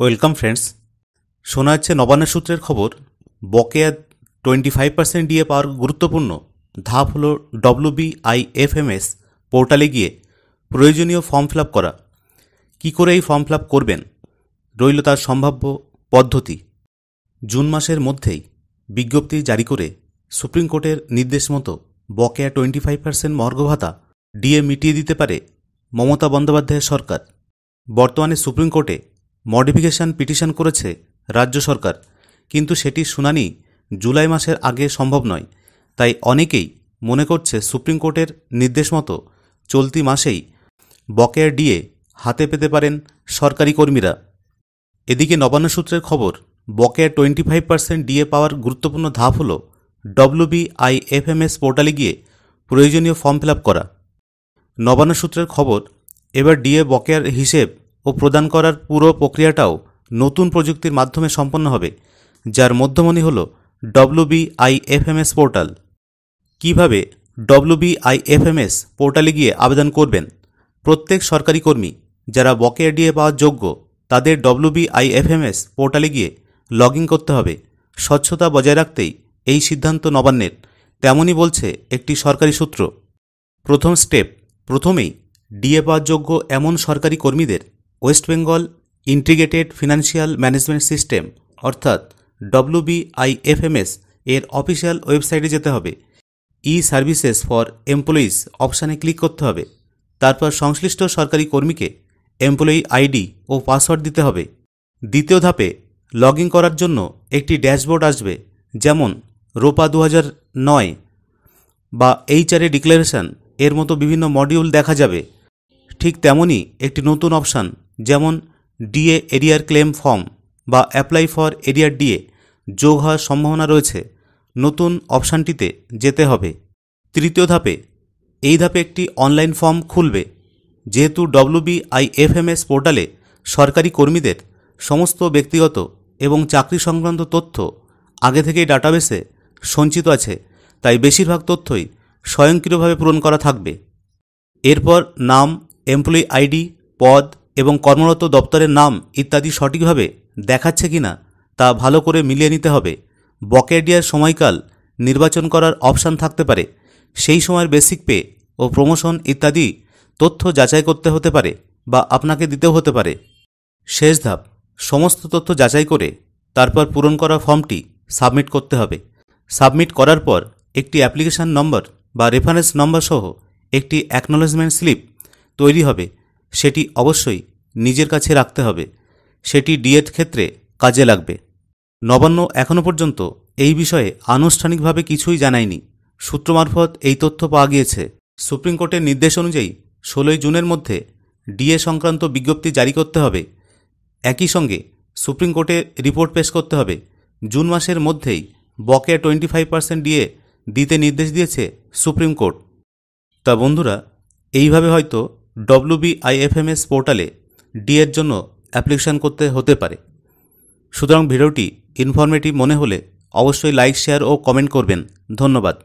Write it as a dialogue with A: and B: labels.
A: Welcome friends. শোনা যাচ্ছে নবান্ন সূত্রের খবর, বকেয়া 25% ডিএ পাওয়ার গুরুত্বপূর্ণ ধাপ হল WBIFMS পোর্টালে গিয়ে প্রয়োজনীয় ফর্ম ফিল আপ করা। কী করে এই ফর্ম ফিল আপ করবেন, রইল তার সম্ভাব্য পদ্ধতি। জুন মাসের মধ্যেই বিজ্ঞপ্তি জারি করে সুপ্রিম কোর্টের নির্দেশ মতো বকেয়া 25% মর্গ ভাতা ডিএ মিটিয়ে দিতে পারে মমতা বন্দ্যোপাধ্যায়ের সরকার। বর্তমানে সুপ্রিম কোর্টে মডিফিকেশন পিটিশন করেছে রাজ্য সরকার, কিন্তু সেটির শুনানি জুলাই মাসের আগে সম্ভব নয়। তাই অনেকেই মনে করছে সুপ্রিম কোর্টের নির্দেশ মতো চলতি মাসেই বকেয়া ডিএ হাতে পেতে পারেন সরকারি কর্মীরা। এদিকে নবান্ন সূত্রের খবর, বকেয়া 25% ডিএ পাওয়ার গুরুত্বপূর্ণ ধাপ হল WBIFMS পোর্টালে গিয়ে প্রয়োজনীয় ফর্ম ফিল আপ করা। নবান্ন সূত্রের খবর, এবার ডিএ বকেয়ার হিসেব ও প্রদান করার পুরো প্রক্রিয়াটাও নতুন প্রযুক্তির মাধ্যমে সম্পন্ন হবে, যার মধ্যমণি হল WBIFMS পোর্টাল। কিভাবে WBIFMS পোর্টালে গিয়ে আবেদন করবেন? প্রত্যেক সরকারি কর্মী যারা বকেয়া ডিএ পাওয়ার যোগ্য তাদের WBIFMS পোর্টালে গিয়ে লগ ইন করতে হবে। স্বচ্ছতা বজায় রাখতেই এই সিদ্ধান্ত নবান্নের, তেমনই বলছে একটি সরকারি সূত্র। প্রথম স্টেপ, প্রথমেই ডিএ পাওয়ার যোগ্য এমন সরকারি কর্মীদের West Bengal integrated financial management system অর্থাৎ WBIFMS এর অফিসিয়াল ওয়েবসাইটে যেতে হবে। ই সার্ভিসেস ফর এমপ্লয়িজ অপশানে ক্লিক করতে হবে। তারপর সংশ্লিষ্ট সরকারি কর্মীকে এমপ্লয়ি আইডি ও পাসওয়ার্ড দিতে হবে। দ্বিতীয় ধাপে লগ ইন করার জন্য একটি ড্যাশবোর্ড আসবে, যেমন রোপা 2009 বা HR ডিক্লারেশন এর মতো বিভিন্ন মডিউল দেখা যাবে। ঠিক তেমনই একটি নতুন অপশান, যেমন ডিএ এরিয়ার ক্লেম ফর্ম বা অ্যাপ্লাই ফর এরিয়ার ডিএ যোগ হওয়ার সম্ভাবনা রয়েছে। নতুন অপশানটিতে যেতে হবে। তৃতীয় ধাপে, এই ধাপে একটি অনলাইন ফর্ম খুলবে। যেহেতু WBIFMS পোর্টালে সরকারি কর্মীদের সমস্ত ব্যক্তিগত এবং চাকরি সংক্রান্ত তথ্য আগে থেকেই ডাটাবেসে সঞ্চিত আছে, তাই বেশিরভাগ তথ্যই স্বয়ংক্রিয়ভাবে পূরণ করা থাকবে। এরপর নাম, এমপ্লয়ি আইডি, পদ এবং কর্মরত দপ্তরের নাম ইত্যাদি সঠিকভাবে দেখাচ্ছে কিনা তা ভালো করে মিলিয়ে নিতে হবে। বকেয়া ডিএর সময়কাল নির্বাচন করার অপশান থাকতে পারে। সেই সময়ের বেসিক পে ও প্রমোশন ইত্যাদি তথ্য যাচাই করতে হতে পারে বা আপনাকে দিতেও হতে পারে। শেষ ধাপ, সমস্ত তথ্য যাচাই করে তারপর পূরণ করা ফর্মটি সাবমিট করতে হবে। সাবমিট করার পর একটি অ্যাপ্লিকেশন নম্বর বা রেফারেন্স নম্বর সহ একটি অ্যাকনোলেজমেন্ট স্লিপ তৈরি হবে। সেটি অবশ্যই নিজের কাছে রাখতে হবে। সেটি ডিএর ক্ষেত্রে কাজে লাগবে। নবান্ন এখনও পর্যন্ত এই বিষয়ে আনুষ্ঠানিকভাবে কিছুই জানায়নি। সূত্র মারফত এই তথ্য পাওয়া গিয়েছে। সুপ্রিম কোর্টের নির্দেশ অনুযায়ী 16 জুনের মধ্যে ডিএ সংক্রান্ত বিজ্ঞপ্তি জারি করতে হবে। একই সঙ্গে সুপ্রিম কোর্টে রিপোর্ট পেশ করতে হবে। জুন মাসের মধ্যেই বকেয়া 25% ডিএ দিতে নির্দেশ দিয়েছে সুপ্রিম কোর্ট। তা বন্ধুরা, এইভাবে হয়তো WBIFMS পোর্টালে ডিএর জন্য অ্যাপ্লিকেশান করতে হতে পারে। সুতরাং ভিডিওটি ইনফরমেটিভ মনে হলে অবশ্যই লাইক, শেয়ার ও কমেন্ট করবেন। ধন্যবাদ।